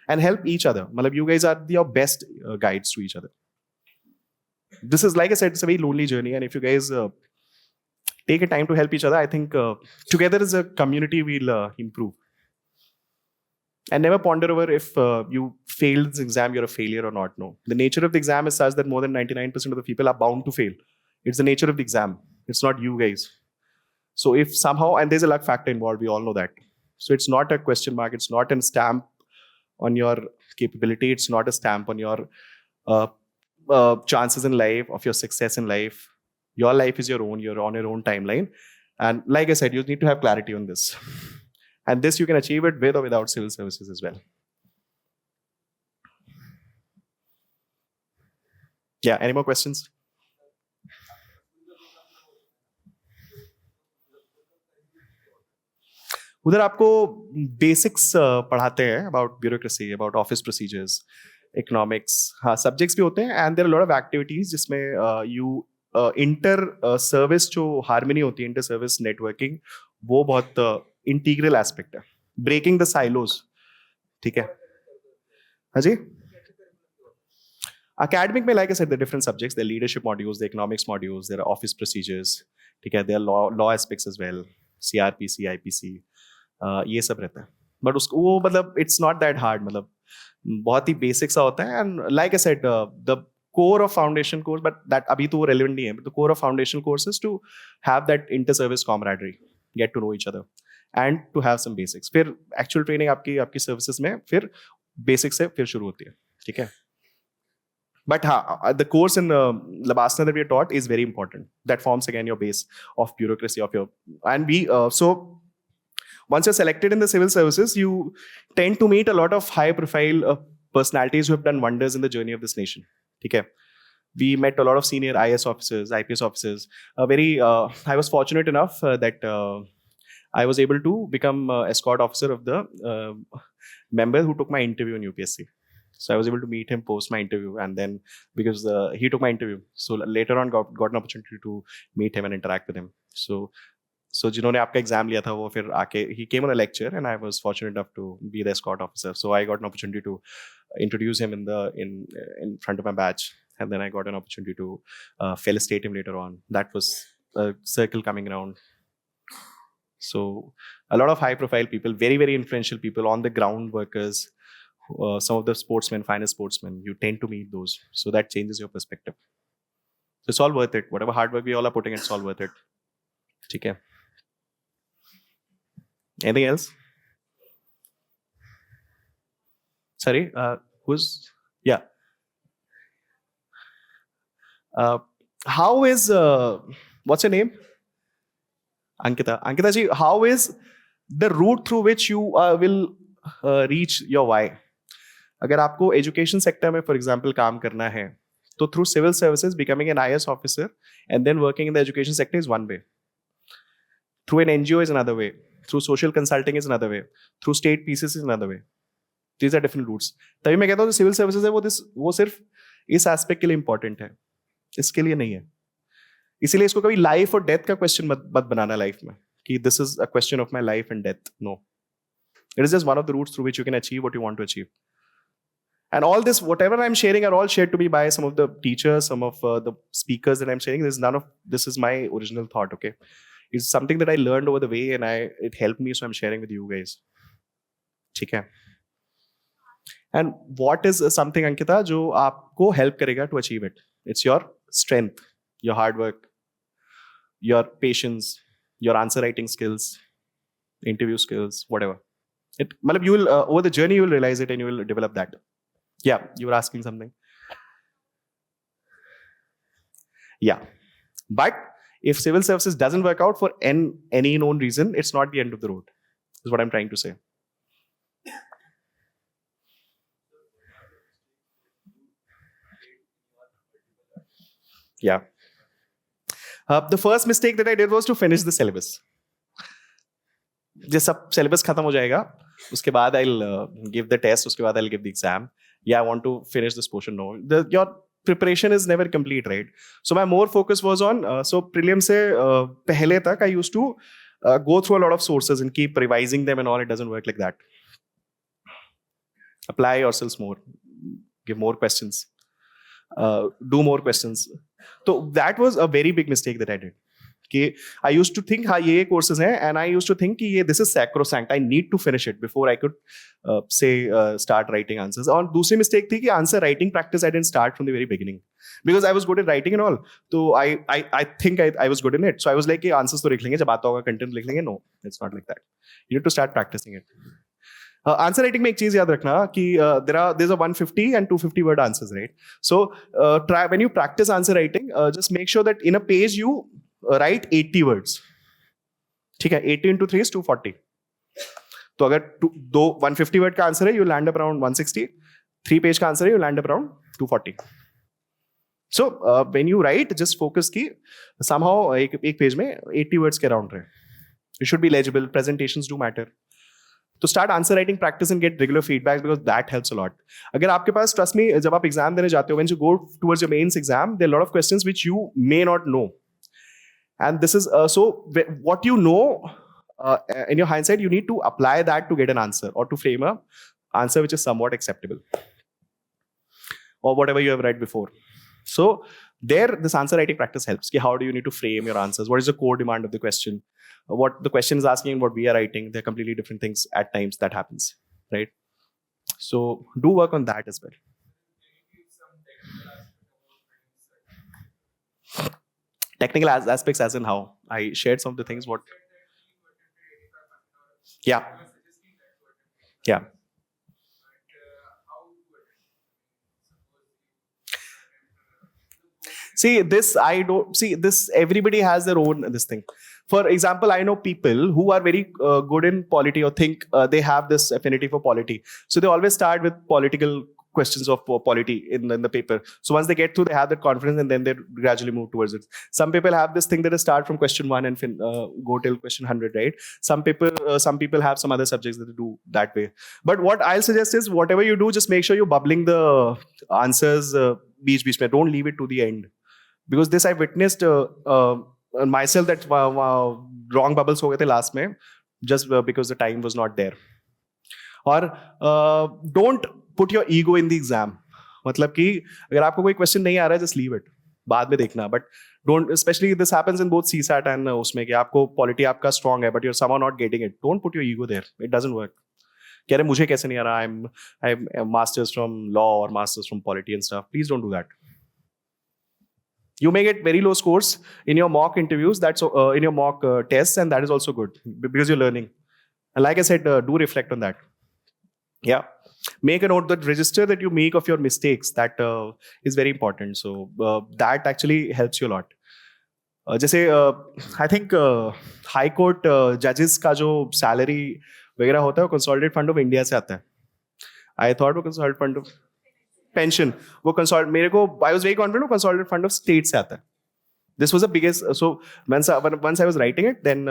and help each other. You guys are your best guides to each other. This is, like I said, it's a very lonely journey, and if you guys take a time to help each other, I think together as a community we'll improve. And never ponder over if you failed this exam, you're a failure or not. No, the nature of the exam is such that more than 99% of the people are bound to fail. It's the nature of the exam. It's not you guys. So if somehow, and there's a luck factor involved, we all know that. So it's not a question mark. It's not a stamp on your capability. It's not a stamp on your chances in life, of your success in life. Your life is your own. You're on your own timeline. And like I said, you need to have clarity on this. And this you can achieve it with or without civil services as well. Yeah, any more questions? उधर आपको basics पढ़ाते हैं about bureaucracy, about office procedures, economics, हाँ subjects भी होते हैं, and there are lot of activities जिसमें you inter service जो हार्मनी होती है, इंटर सर्विस नेटवर्किंग, वो बहुत इंटीग्रल एस्पेक्ट है, ब्रेकिंग द साइलोज. ठीक है हाँ जी. Academic में, like I said, there are different subjects. There are leadership modules, there are economics modules, there are office procedures. ठीक है, there are law aspects as well, CRPC, IPC, ये सब रहता है. But उसको वो मतलब it's not that hard, मतलब बहुत ही basic सा होता है. And like I said, the core of foundation course, but that अभी तो वो relevant नहीं है. But the core of foundation course is to have that inter-service camaraderie, get to know each other, and to have some basics. फिर actual training आपकी services में फिर basics से फिर शुरू होती है. ठीक है. But the course in Labasana that we are taught is very important. That forms again your base of bureaucracy of your, and we so once you're selected in the civil services, you tend to meet a lot of high-profile personalities who have done wonders in the journey of this nation. Okay, we met a lot of senior IAS officers, IPS officers. I was fortunate enough that I was able to become escort officer of the member who took my interview in UPSC. So I was able to meet him post my interview, and then because he took my interview, so later on got an opportunity to meet him and interact with him. So जिन्होंने आपका exam लिया था वो फिर आके he came on a lecture, and I was fortunate enough to be the escort officer. So I got an opportunity to introduce him in front of my batch, and then I got an opportunity to felicitate him later on. That was a circle coming around. So a lot of high-profile people, very very influential people, on the ground workers. Some of the sportsmen, finest sportsmen, you tend to meet those. So that changes your perspective. So it's all worth it. Whatever hard work we all are putting, it's all worth it. Okay. Anything else? Sorry, who's? Yeah. How is, what's your name? Ankita. Ankita ji, how is the route through which you will reach your why? अगर आपको education sector में for example काम करना है, तो through civil services becoming an IAS officer and then working in the education sector is one way. Through an NGO is another way. Through social consulting is another way. Through state pieces is another way. These are different routes. तभी मैं कहता हूँ civil services है वो सिर्फ इस aspect के लिए इंपॉर्टेंट है, इसके लिए नहीं है. इसीलिए इसको कभी लाइफ और डेथ का क्वेश्चन मत बनाना लाइफ में. कि this is a question of my life and death. No. It is just one of the routes through which you can achieve what you want to achieve. And all this, whatever I'm sharing, are all shared to me by some of the teachers, some of the speakers that I'm sharing. There's none of this is my original thought. Okay, it's something that I learned over the way, and it helped me, so I'm sharing with you guys. Okay. And what is something, Ankita, जो आपको help करेगा to achieve it? It's your strength, your hard work, your patience, your answer writing skills, interview skills, whatever. You will over the journey you will realize it and you will develop that. Yeah, you were asking something. Yeah, but if civil services doesn't work out for any known reason, it's not the end of the road. Is what I'm trying to say. Yeah. The first mistake that I did was to finish the syllabus. जब सब syllabus खत्म हो जाएगा, उसके बाद I'll give the test, उसके बाद I'll give the exam. Yeah, I want to finish this portion. No, your preparation is never complete, right? So my more focus was on so prelims से पहले तक I used to go through a lot of sources and keep revising them and all. It doesn't work like that. Apply yourselves more, give more questions, do more questions. So that was a very big mistake that I did. I used to think ये courses हैं, and I used to think this is sacrosanct. I need to finish it before I could start writing answers. और दूसरी mistake थी कि answer writing practice I didn't start from the very beginning because I was good at writing and all. So I think I was good in it. So I was like answers तो लिख लेंगे, जब आता होगा content लिख लेंगे. No, it's not like that. You need to start practicing it. Answer writing में एक चीज याद रखना कि there's a 150 and 250 word answers, right? So try when you practice answer writing, just make sure that in a page you write 80 words. ठीक है, 80 into 3 is 240. तो अगर 150 word का आंसर है, you land up around 160. 3 page का answer है, you land up around 240. So when you write, just focus कि somehow एक page में 80 words के around रहे. You should be legible. Presentations do matter. To start answer writing practice and get regular feedback because that helps a lot. अगर आपके पास, trust me, जब आप exam देने जाते हो, when you go towards your mains exam, there are a lot of questions which you may not know. And this is so what you know in your hindsight, you need to apply that to get an answer or to frame a answer which is somewhat acceptable or whatever you have read before. So there, this answer writing practice helps. How do you need to frame your answers? What is the core demand of the question? What the question is asking and what we are writing, they're completely different things at times. That happens, right? So do work on that as well. Technical aspects as in how? I shared some of the things. What? Yeah. Yeah. See, this I don't see. This everybody has their own this thing. For example, I know people who are very good in polity or think they have this affinity for polity. So they always start with political questions of polity in the paper. So once they get through, they have that confidence and then they gradually move towards it. Some people have this thing that they start from question 1 and go till question 100, right? Some people have some other subjects that they do that way. But what I'll suggest is whatever you do, just make sure you're bubbling the answers beach. Don't leave it to the end. Because this I witnessed myself that wrong bubbles ho gaye the last mein just because the time was not there. Or don't put your ego in the exam. मतलब कि अगर आपको कोई question नहीं आ रहा है, just leave it. बाद में देखना. But don't, especially this happens in both CSAT and उसमें कि आपको polity आपका strong है, but you're somehow not getting it. Don't put your ego there. It doesn't work. कह रहे मुझे कैसे नहीं आ रहा? I'm masters from law or masters from polity and stuff. Please don't do that. You may get very low scores in your mock interviews, that's in your mock tests, and that is also good because you're learning. And like I said, do reflect on that. Yeah. Make a note, that register that you make of your mistakes. That is very important. So that actually helps you a lot. जैसे I think High Court judges का जो salary वगैरह होता है वो Consolidated Fund of India से आता है. I thought वो Consolidated Fund of Pension वो मेरे को I was very confident वो Consolidated Fund of State से आता है. This was the biggest. So once I was writing it, then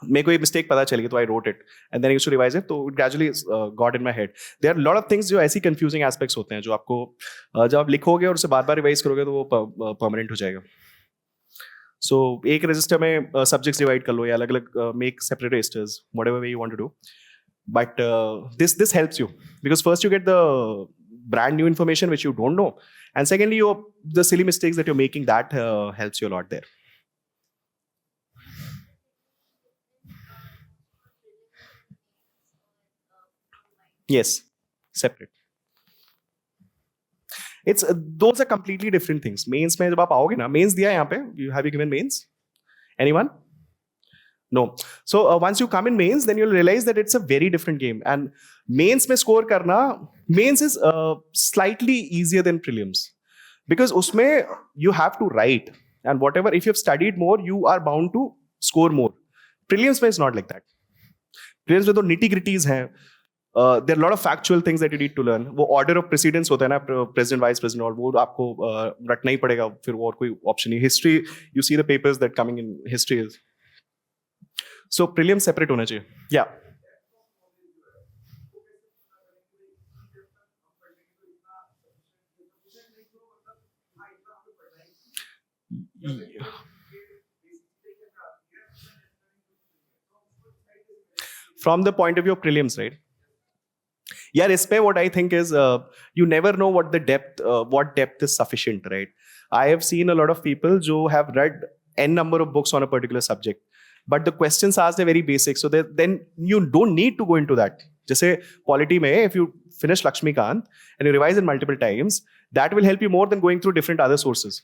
मेरे को ये mistake पता चल गई, तो I wrote it and then I used to revise it. तो it gradually got in my head. There are a lot of things जो ऐसी confusing aspects होते हैं जो आपको जब आप लिखोगे और उसे बार-बार revise करोगे तो वो permanent हो जाएगा. So एक register में subjects divide कर लो या अलग-अलग make separate registers, whatever way you want to do. But this helps you because first you get the brand new information which you don't know, and secondly the silly mistakes that you're making that helps you a lot there. Yes, separate. It's those are completely different things. Mains में जब आप आओगे ना, mains दिया है यहाँ पे. Have you given mains? Anyone? No. So once you come in mains, then you'll realize that it's a very different game. And mains में score करना, mains is slightly easier than prelims because उसमें you have to write, and whatever if you've studied more, you are bound to score more. Prelims में it's not like that. Prelims में तो nitty gritties हैं. There are a lot of factual things that you need to learn. वो order of precedence होता है ना, president, vice president, और वो आपको रटना ही पड़ेगा, फिर और कोई option नहीं. History, you see the papers that coming in history is. So prelim separate होना चाहिए. Yeah. From the point of view of prelims, right? Yeah, Rispe, what I think is you never know what depth is sufficient, right? I have seen a lot of people who have read n number of books on a particular subject, but the questions asked are very basic, so then you don't need to go into that. Just polity mein, if you finish Lakshmikant and you revise it multiple times, that will help you more than going through different other sources.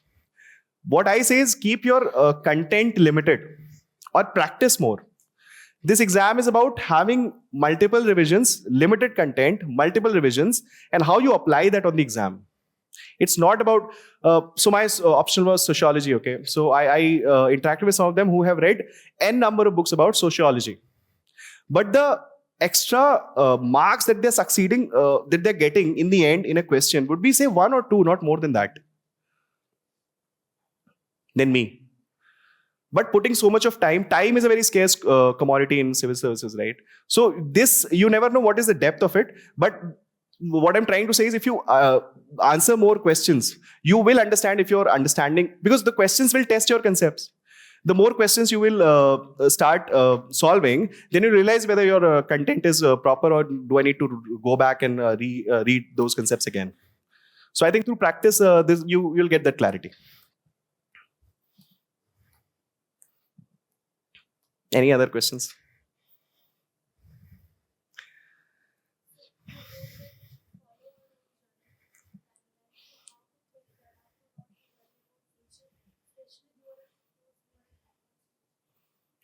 What I say is keep your content limited or practice more. This exam is about having multiple revisions, limited content, multiple revisions, and how you apply that on the exam. It's not about, so my optional was sociology, okay? So I interacted with some of them who have read n number of books about sociology. But the extra marks that they're succeeding, that they're getting in the end in a question would be say 1 or 2, not more than that. Than me. But putting so much of time is a very scarce commodity in civil services, right? So this, you never know what is the depth of it. But what I'm trying to say is if you answer more questions, you will understand if you're understanding, because the questions will test your concepts. The more questions you will start solving, then you realize whether your content is proper or do I need to go back and read those concepts again. So I think through practice, you'll get that clarity. Any other questions?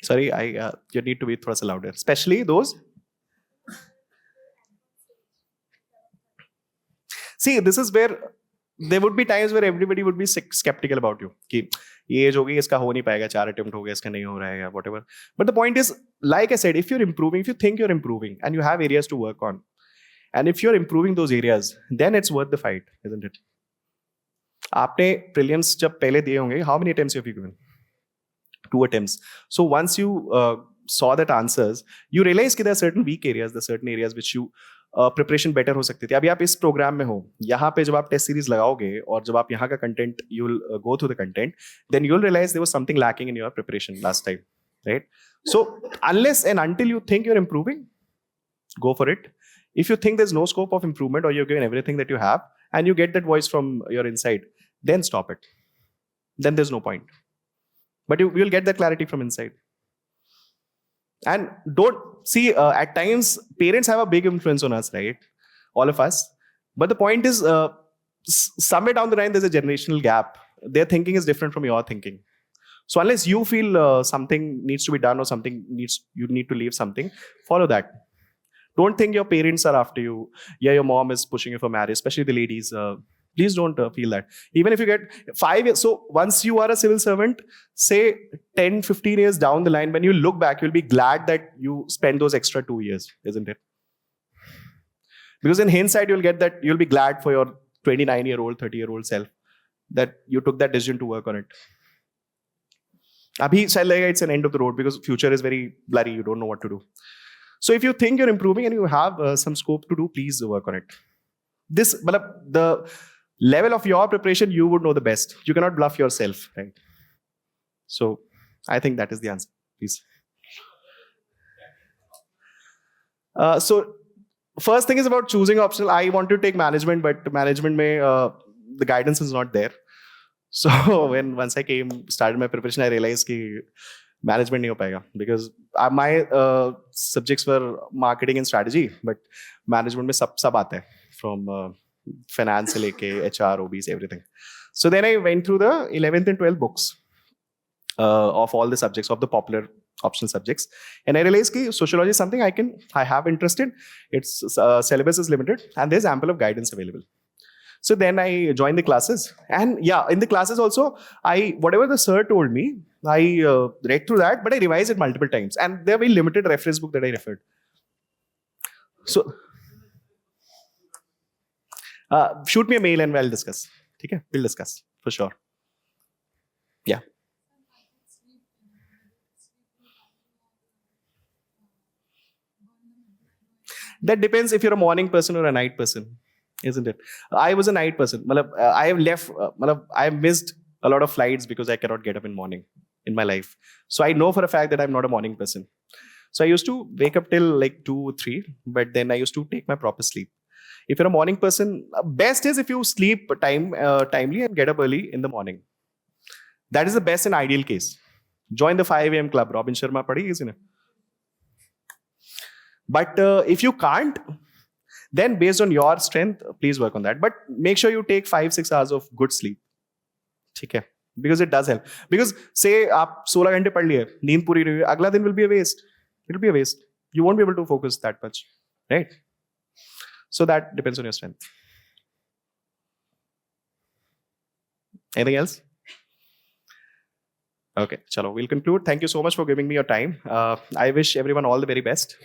Sorry, you need to be thoda sa louder. Especially those. See, this is where there would be times where everybody would be skeptical about you. कि ये as हो गई, इसका हो नहीं पाएगा, 4 attempt हो गया, इसका नहीं हो रहा है, whatever. But the point is, like I said, if you're improving, if you think you're improving, and you have areas to work on, and if you're improving those areas, then it's worth the fight, isn't it? आपने prelims जब पहले दिए होंगे, how many attempts have you given? 2 attempts. So once you saw that answers, you realize that there are certain weak areas, there are certain areas which you preparation better हो सकती थी. अभी आप इस प्रोग्राम में हो, यहाँ पे जब आप टेस्ट सीरीज लगाओगे और जब आप यहाँ का content you will go through the content, then you will realise there was something lacking in your preparation last time, right? So unless and until you think you are improving, go for it. If you think there's no scope of improvement or you're giving everything that you have and you get that voice from your inside, then stop it. Then there's no point. But you will get that clarity from inside. And don't see, at times parents have a big influence on us, right? All of us. But the point is, somewhere down the line, there's a generational gap. Their thinking is different from your thinking. So unless you feel something needs to be done or you need to leave something, follow that. Don't think your parents are after you. Yeah, your mom is pushing you for marriage, especially the ladies. Please don't feel that. Even if you get 5 years, so once you are a civil servant, say 10, 15 years down the line, when you look back, you'll be glad that you spent those extra 2 years, isn't it? Because in hindsight, you'll be glad for your 29-year-old, 30-year-old self that you took that decision to work on it. Abhi it's an end of the road because future is very blurry. You don't know what to do. So if you think you're improving and you have some scope to do, please work on it. The level of your preparation, you would know the best. You cannot bluff yourself, right? So I think that is the answer. Please. So first thing is about choosing optional. I want to take management, but management the guidance is not there. So once I started my preparation, I realized that management नहीं हो पाएगा, because my subjects were marketing and strategy, but management में सब आता है, from finance से लेके HR, OBs, everything. So then I went through the 11th and 12th books of all the subjects, of the popular optional subjects, and I realized that sociology is something I have interest in. Its syllabus is limited and there's ample of guidance available. So then I joined the classes, and yeah, in the classes also, whatever the sir told me, I read through that, but I revised it multiple times, and there were very limited reference book that I referred. So shoot me a mail and we'll discuss. Okay, we'll discuss for sure. Yeah. That depends if you're a morning person or a night person, isn't it? I was a night person. I have missed a lot of flights because I cannot get up in morning in my life. So I know for a fact that I'm not a morning person. So I used to wake up till like 2, 3, but then I used to take my proper sleep. If you're a morning person, best is if you sleep timely and get up early in the morning. That is the best and ideal case. Join the 5 a.m. club. Robin Sharma padhi, isn't it? But if you can't, then based on your strength, please work on that. But make sure you take 5-6 hours of good sleep. Okay? Because it does help. Because say aap 16 घंटे पढ़ लिए, नींद पूरी नहीं हुई, अगला दिन will be a waste. It will be a waste. You won't be able to focus that much, right? So that depends on your strength. Anything else? Okay, chalo, we'll conclude. Thank you so much for giving me your time. I wish everyone all the very best.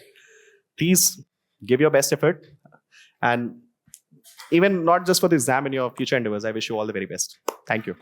Please give your best effort, and even not just for the exam and your future endeavors, I wish you all the very best. Thank you.